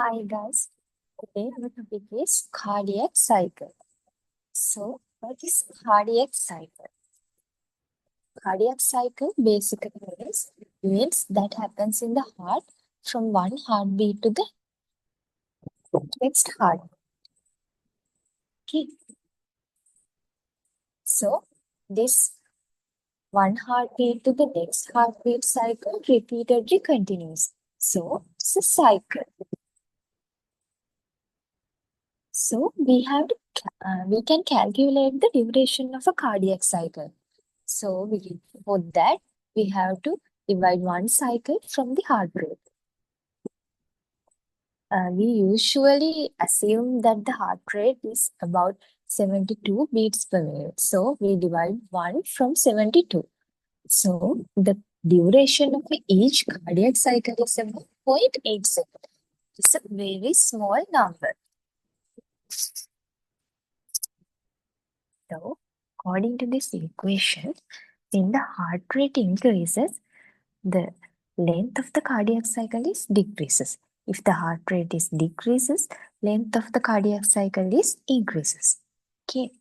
Hi guys, today our topic is cardiac cycle. So, what is cardiac cycle? Cardiac cycle basically means events that happens in the heart from one heartbeat to the next heart. Okay. So, this one heartbeat to the next heartbeat cycle repeatedly continues. So, it's a cycle. So, we can calculate the duration of a cardiac cycle. So for that, we have to divide one cycle from the heart rate. We usually assume that the heart rate is about 72 beats per minute. So we divide 1 from 72. So the duration of each cardiac cycle is about 0.8 seconds. It's a very small number. So according to this equation, when the heart rate increases, the length of the cardiac cycle is decreases. If the heart rate is decreases, length of the cardiac cycle is increases. Okay.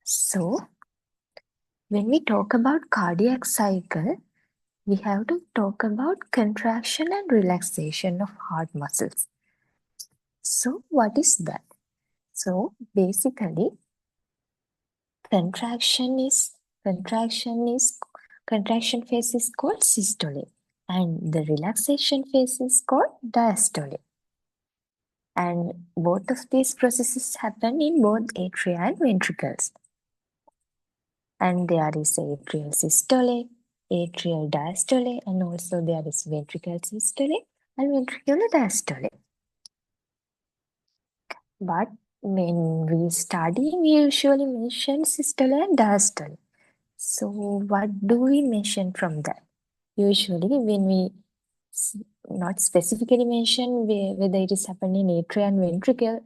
So when we talk about cardiac cycle, we have to talk about contraction and relaxation of heart muscles. So what is that? So basically, contraction is contraction phase is called systole and the relaxation phase is called diastole. And both of these processes happen in both atria and ventricles. And there is atrial systole, atrial diastole, and also there is ventricular systole and ventricular diastole. But when we study, we usually mention systole and diastole. So what do we mention from that? Usually when we not specifically mention whether it is happening in atria and ventricle,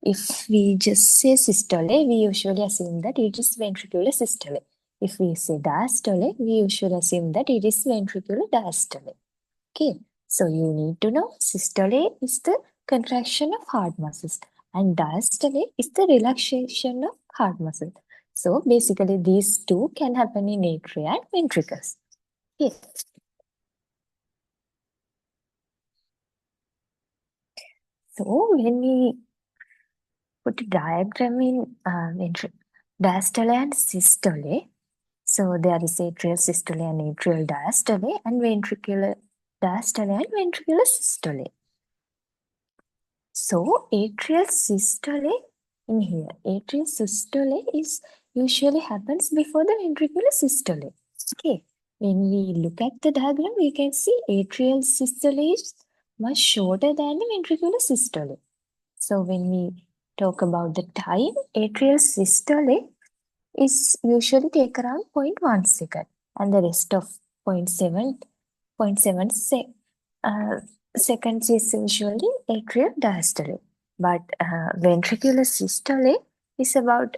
if we just say systole, we usually assume that it is ventricular systole. If we say diastole, we usually assume that it is ventricular diastole. Okay, so you need to know systole is the contraction of heart muscles and diastole is the relaxation of heart muscles. So basically these two can happen in atria and ventricles. Okay. So when we put a diagram in diastole and systole, so there is atrial systole and atrial diastole and ventricular diastole and ventricular systole. So atrial systole in here, atrial systole is usually happens before the ventricular systole. Okay, when we look at the diagram, we can see atrial systole is much shorter than the ventricular systole. So when we talk about the time, atrial systole is usually take around 0.1 second and the rest of 0.7 seconds is usually atrial diastole. But ventricular systole is about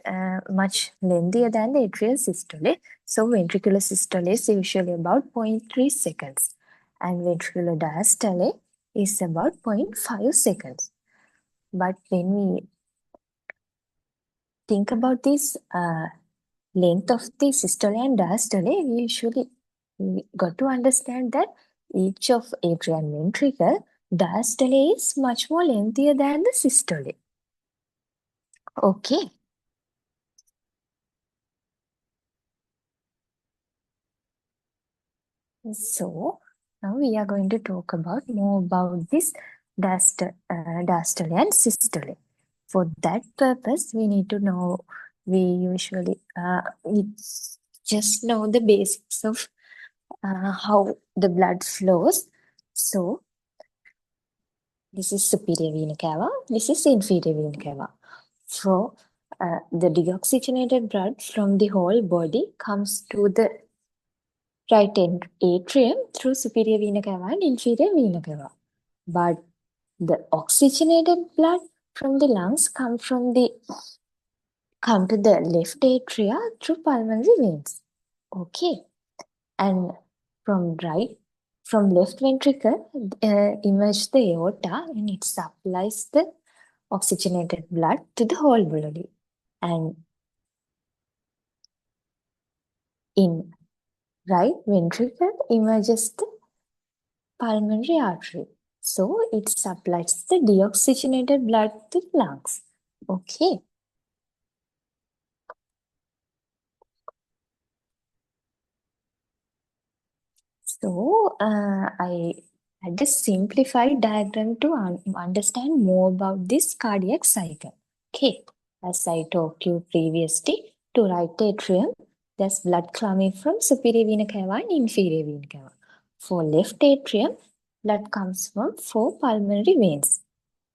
much lengthier than the atrial systole. So ventricular systole is usually about 0.3 seconds and ventricular diastole is about 0.5 seconds. But when we think about this length of the systole and diastole, we got to understand that each of atria and ventricle, diastole is much more lengthier than the systole. Okay. So now we are going to talk about more about this diastole and systole. For that purpose, we need to know, we just know the basics of how the blood flows. So this is superior vena cava, this is inferior vena cava. So the deoxygenated blood from the whole body comes to the right atrium through superior vena cava and inferior vena cava. But the oxygenated blood from the lungs come to the left atria through pulmonary veins. Okay. And from right From left ventricle, emerge the aorta and it supplies the oxygenated blood to the whole body. And in right ventricle emerges the pulmonary artery. So it supplies the deoxygenated blood to the lungs. Okay. So I had a simplified diagram to understand more about this cardiac cycle. Okay. As I talked you previously, to right atrium, there's blood coming from superior vena cava and inferior vena cava. For left atrium, blood comes from four pulmonary veins.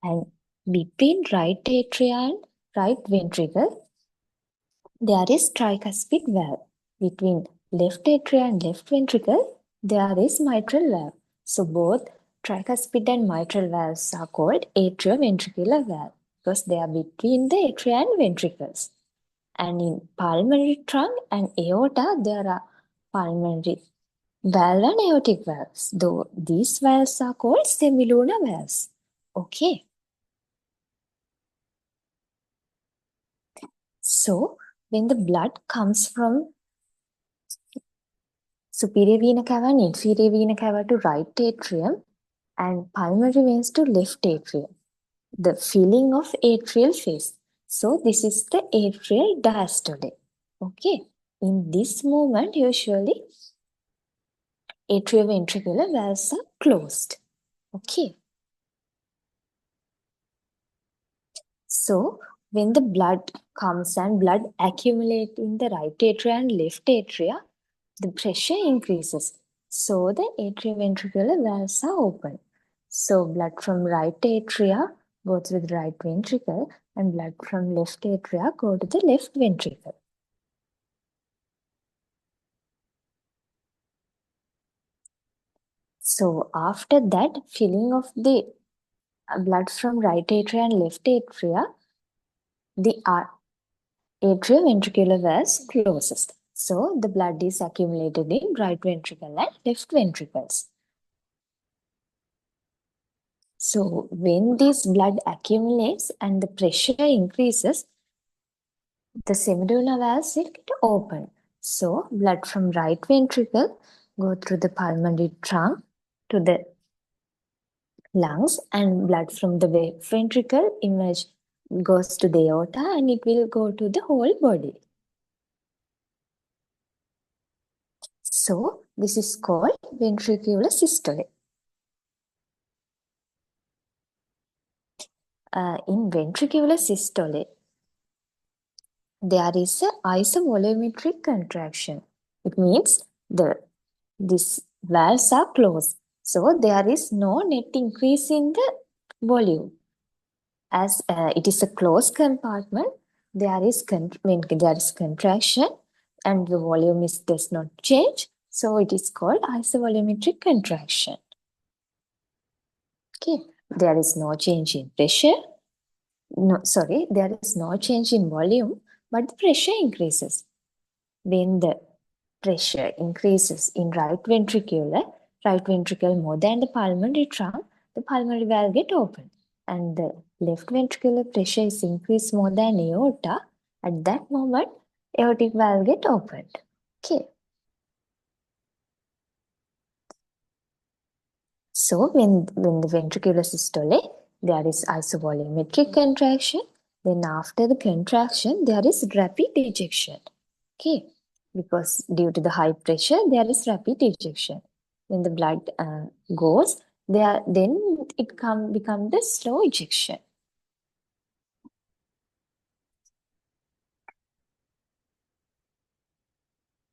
And between right atria and right ventricle, there is tricuspid valve. Between left atria and left ventricle, there is mitral valve. So both tricuspid and mitral valves are called atrioventricular valve because they are between the atria and ventricles. And in pulmonary trunk and aorta, there are pulmonary valve and aortic valves. Though these valves are called semilunar valves. Okay. So when the blood comes from superior vena cava and inferior vena cava to right atrium and pulmonary veins to left atrium, the filling of atrial phase. So this is the atrial diastole. Okay. In this moment, usually atrioventricular valves are closed. Okay. So when the blood comes and blood accumulates in the right atria and left atria, the pressure increases. So the atrioventricular valves are open. So blood from right atria goes to the right ventricle and blood from left atria go to the left ventricle. So after that filling of the blood from right atria and left atria, the atrioventricular valves closes. So the blood is accumulated in right ventricle and left ventricles. So when this blood accumulates and the pressure increases, the semilunar valves will get open. So blood from right ventricle go through the pulmonary trunk to the lungs, and blood from the ventricle emerge goes to the aorta and it will go to the whole body. So this is called ventricular systole. In ventricular systole, there is a isovolumetric contraction. It means these valves are closed. So there is no net increase in the volume. As it is a closed compartment, when there is contraction and the volume does not change. So it is called isovolumetric contraction. Okay, there is no change in pressure. There is no change in volume, but the pressure increases. When the pressure increases in right ventricle more than the pulmonary trunk, the pulmonary valve get open. And the left ventricular pressure is increased more than aorta, at that moment, aortic valve get opened. Okay. So when the ventricular systole, there is isovolumetric contraction. Then after the contraction, there is rapid ejection. Okay, because due to the high pressure, there is rapid ejection. When the blood goes, then it become the slow ejection.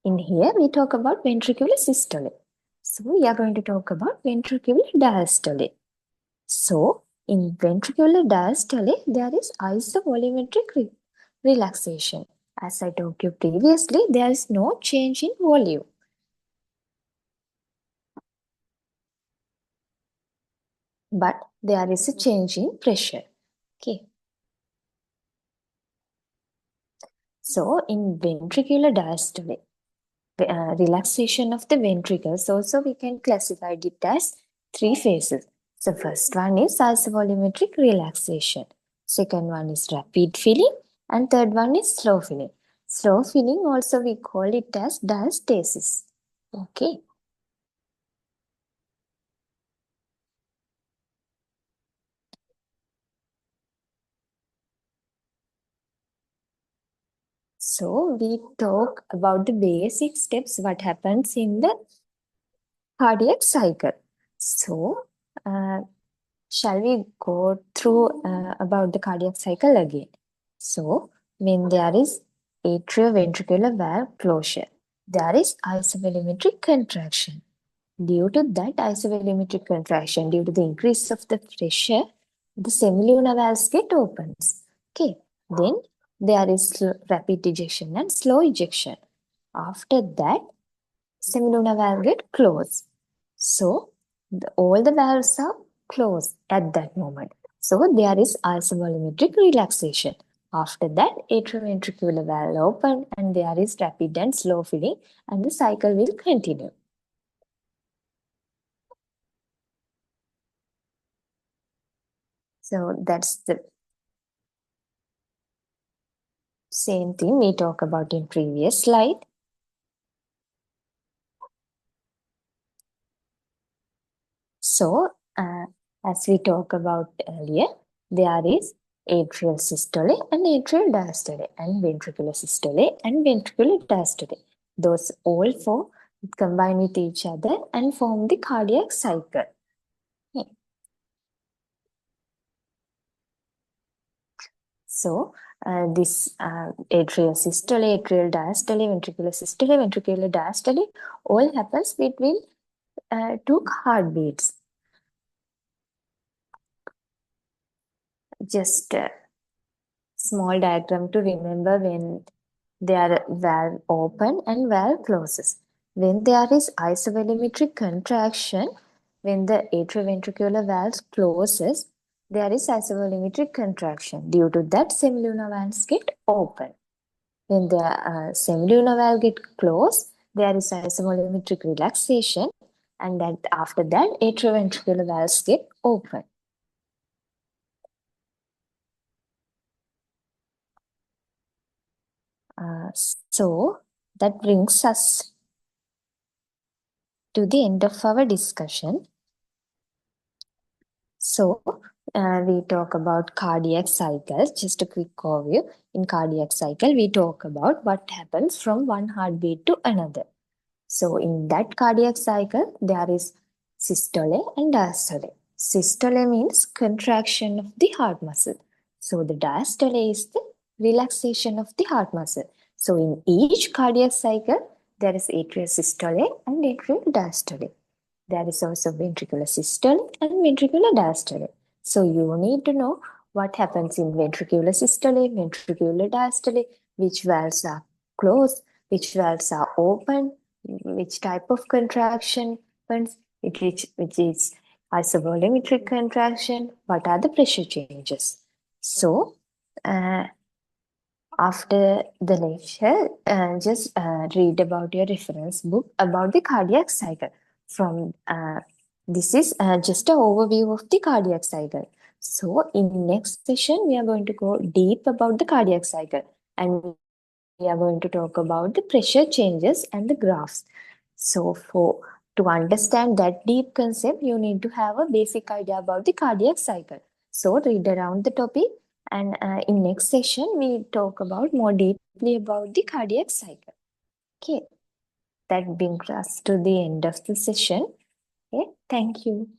In here, we talk about ventricular systole. So we are going to talk about ventricular diastole. So in ventricular diastole, there is isovolumetric relaxation. As I told you previously, there is no change in volume. But there is a change in pressure. Okay. So in ventricular diastole, relaxation of the ventricles. Also, we can classify it as three phases. So, first one is isovolumetric relaxation. Second one is rapid filling, and third one is slow filling. Slow filling also we call it as diastasis. Okay. So we talk about the basic steps, what happens in the cardiac cycle. So, uh, shall we go through about the cardiac cycle again? So, when there is atrioventricular valve closure, there is isovolumetric contraction. Due to that isovolumetric contraction, due to the increase of the pressure, the semilunar valves get opens. Okay, then there is rapid ejection and slow ejection. After that, semilunar valve get closed. So all the valves are closed at that moment. So there is isovolumetric relaxation. After that, atrioventricular valve open and there is rapid and slow filling and the cycle will continue. So that's the same thing we talked about in previous slide. So, as we talked about earlier, there is atrial systole and atrial diastole and ventricular systole and ventricular diastole. Those all four combine with each other and form the cardiac cycle. Okay. So, this atrial systole, atrial diastole, ventricular systole, ventricular diastole all happens between two heartbeats. Just a small diagram to remember when their valve open and valve closes. When there is isovolumetric contraction, when the atrioventricular valve closes, there is isovolumetric contraction. Due to that, semilunar valves get open. When the semilunar valve get closed, there is isovolumetric relaxation, and that after that, atrioventricular valves get open. So that brings us to the end of our discussion. So we talk about cardiac cycle. Just a quick overview. In cardiac cycle, we talk about what happens from one heartbeat to another. So in that cardiac cycle, there is systole and diastole. Systole means contraction of the heart muscle. So the diastole is the relaxation of the heart muscle. So in each cardiac cycle, there is atrial systole and atrial diastole. There is also ventricular systole and ventricular diastole. So you need to know what happens in ventricular systole, ventricular diastole, which valves are closed, which valves are open, which type of contraction happens, which is isovolumetric contraction, what are the pressure changes. So, after the lecture, just read about your reference book about the cardiac cycle. From this is just an overview of the cardiac cycle. So, in next session, we are going to go deep about the cardiac cycle, and we are going to talk about the pressure changes and the graphs. So, for to understand that deep concept, you need to have a basic idea about the cardiac cycle. So, read around the topic, and in next session, we talk about more deeply about the cardiac cycle. Okay, that brings us to the end of the session. Okay, thank you.